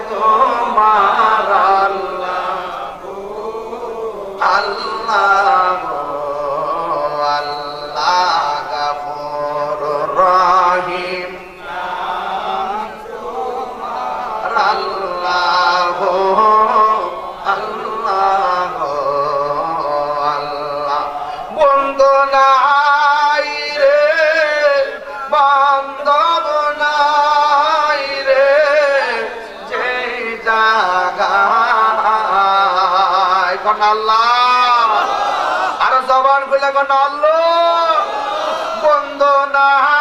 তোমার আল্লাহ আল্লাহ আল্লাহ গফুর রহিম আল্লাহ আল্লাহ আল্লাহ বন্ধু নাই রে বান্ধব নাই রে যে জায়গায় কোন আল্লাহ আর জবান খুলে কোন আল্লাহ বন্ধু নাই